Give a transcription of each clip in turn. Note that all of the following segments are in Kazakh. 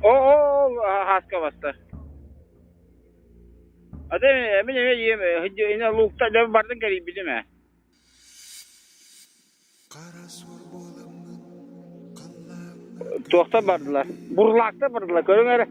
O haska bastı. Hadi emin yeme. Hadi ina lukta da bardın garip bizim ha. Tohta bardılar. Burlakta bardılar. Görün hele.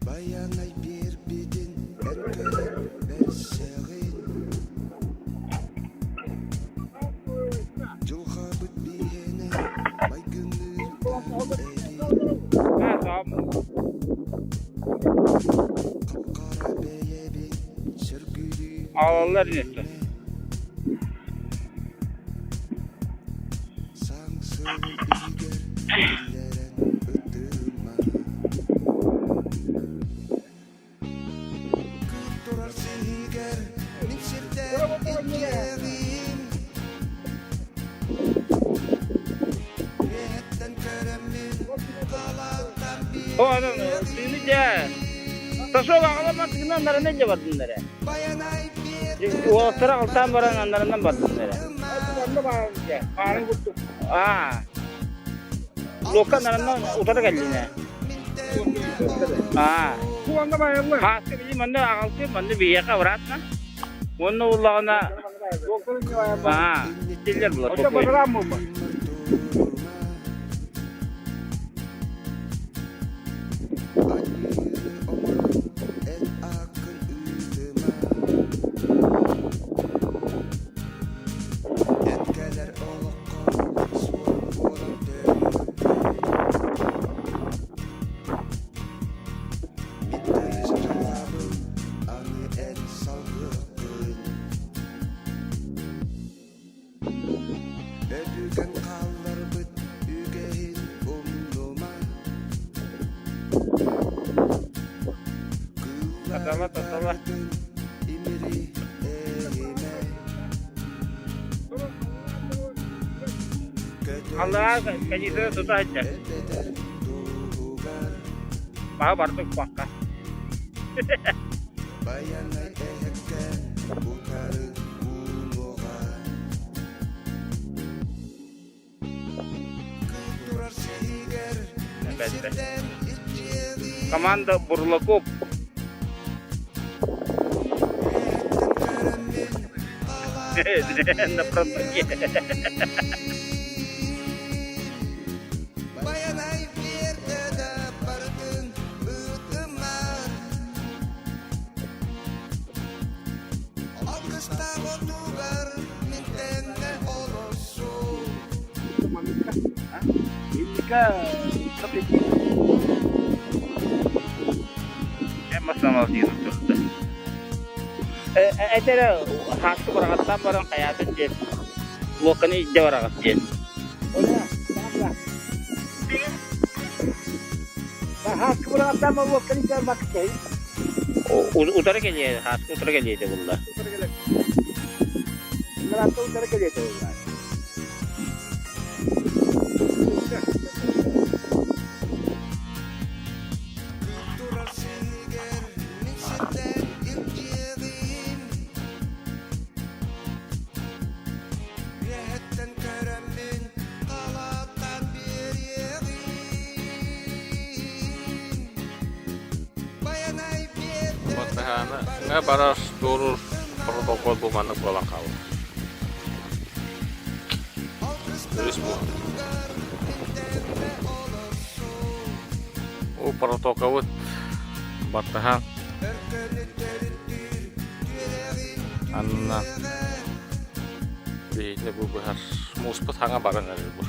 Байанай bir bidin erkek berseğin Julha bit bihene bay gönül Kapkara beyebi sürgülü Ağlarlar neyse. Sangsıl iger dilleren ötüma Durar siger nimsirden inceğin Yetten köremin kalakan bir O adam seni de. Taşo ağlamak kınanlara ne cevap dinlere? Bayanay bir O sıra altan baranlarından bardınlara. Lokanlarından utara geldiğine. Kuanda bayarlı. Haskı bizim bende ağaltı bende bir yaka bırakma. Onun ullağına Doktorun bayarlı. diller bular. Hoca badaran mı bu? Tatala. Allah kayısı tutar aja. Mau bartuk pakka. Bayanay ehken bukarı uloga Kuturar siger nimsirden inceğin Kamanda burlakup. Yetten köremin Ne pergi. Bayanay bir de bardın ıtımar Alkışta otugar mintenge olosu İlka kapit. Masamal di tuttu. Etera haskı bırakattan barang hayatın jen. Lokani jawarakat jen. Ola. Hakkı bıraktan mı bu kırıklar bakacağız. Utara geliyor, haskı utara geliyor de bunlar. Nerede utara geliyor bunlar. Kuturar siger nimsirden inceğin Yetten köremin kalakan bir yeğin Bayanay bir de Matahana nggak baras turun protokol pemanah pulang kau. Terus bu. Protokol batahan anak di ini bu bahas muspet hanga barang ada bu.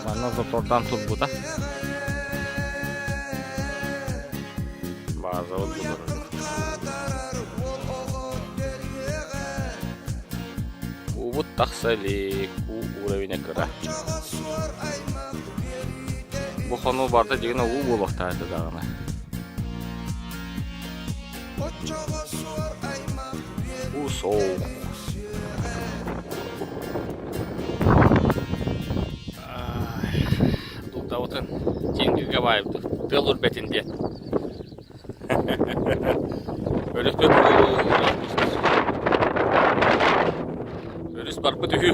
Mana total tubuh tah? Bahasa bu. Ubud takseli ku urawine kerah. Bu konu barda jigna u bolok ta eta dagana. Çoğu sor aymak Bu soğuk. Dulda otan jеңгеге байыпты. Тыл үрбетінде. Өліспет. Өліс барпы түхі.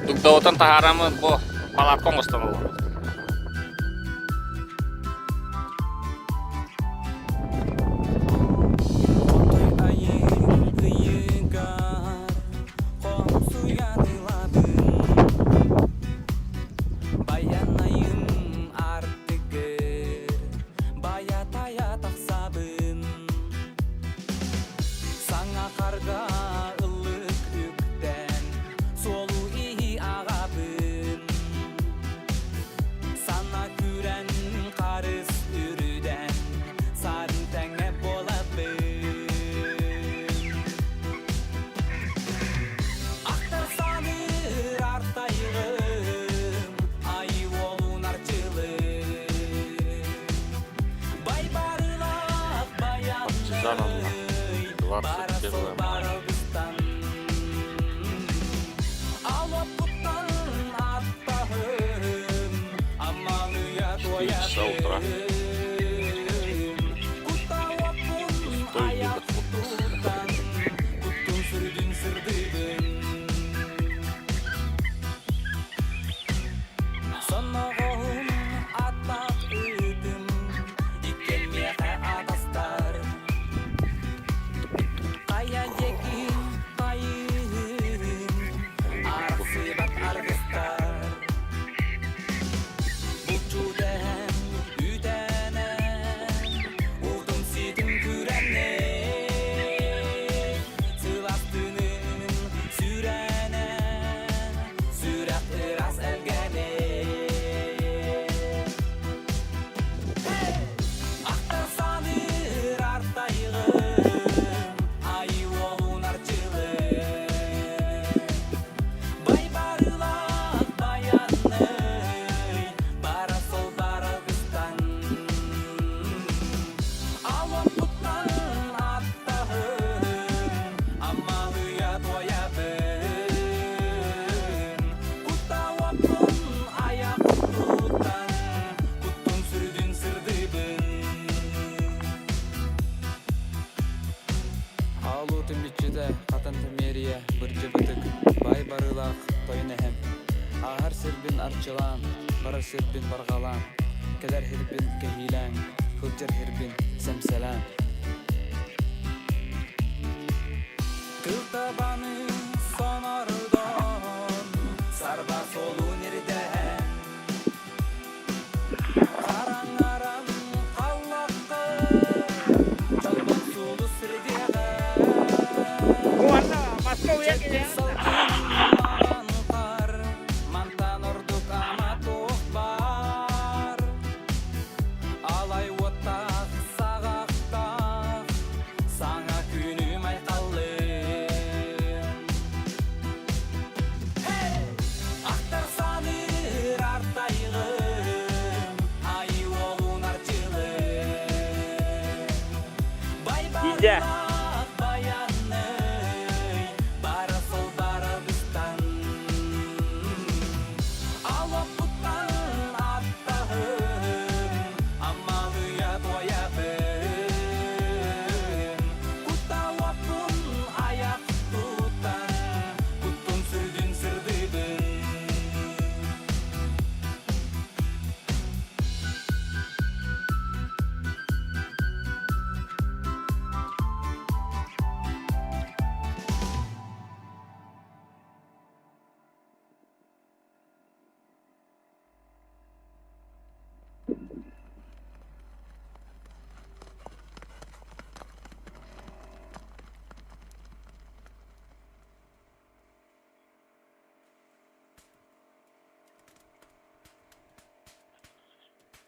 Dugda otan taharamı bu palatkon ustanı. Байанайым артыгыр, баятая тақсабын. Саңа қарға ылық үктен, солу ии ағабын. Сана күрән қарыс үрден, сарын тәңе болабын. Ақтар саныр артайығым, айы олун арчылы. Бай барылақ Партизановна, баянай, 21 мая. баралғыстан. Алып бұттан аттағым, аман ұят 4 часа утра. Пустой видок Аяқтан, құттың сүрдің сырдығын. Сонағым аттақ үдім, иккенмеғе адастар. Қая жекін қайын, арсы бат арғыстар. Бұлчуден үденен, ұлдым сидім күрәнен. Сыластының сүрәнен, сүрәт ырас әлгәнен. Ақтар саныр артайығым, айы олун арчылы. Бай барылақ баянай, бара сол баралғыстан. Алып бұттан аттағым, амал ұят оябын. Құттауаппын аяқ тұттан, құттың сүрдің сырдыбын. Алу түмітчіде қатын түмерие бір жібітік, бай барылақ тойын әхем. Ағар сірбін арчылан, барар сірбін барғалан, кәлер хірбін кәхиләң, хылчар хірбін сәмсәлән. Кылтабаны сонардан, сарба солу нерден. Қараңарам қаллаққа, жалбан сулы сірдеға. Kuwarna, Moskov'ya gidelim. Salgın qar, mantan orduk ama toq бар. Алай оттақ, сағақтақ, саңа күнім айқалым. Ақтар саныр артайығым, айы олун арчылы. Бай Gidiyor. барылақ баянай, бара сол баралғыстан. Алып бұттан аттағым, амал ұят оябын. Құттауаппын аяқ тұттан, құттың сүрдің сырдыбын.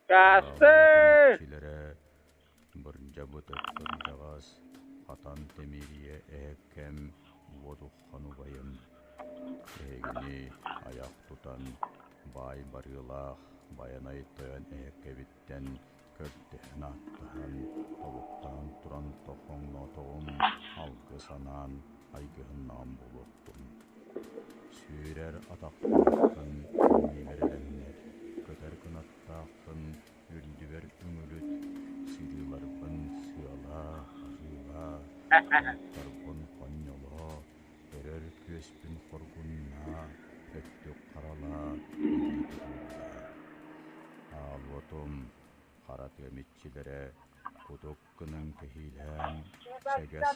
Kastır. Килере бірінші бұтып біржағас атан темирие әккем водухану байын эгини аяқ тұтан бай барылақ Байанай тоян эһэккэбиттэн көрдөһөн аттаһан толуктаан туран тохоҥнотоҕун алгы санаан айгыһыннаҕын булуттум. Сүүрэр атахтаахтын ниберелэмнер, көтөр кынаттаахтын үрдүбер үҥүлүт, сирыыларбын сыала, ажыыла, тарбын хонньоло, өрөр күөспүн хоргунна, өттүк харала, Алвотум харатыгамитчилere кудук кынын кehилэн, сегес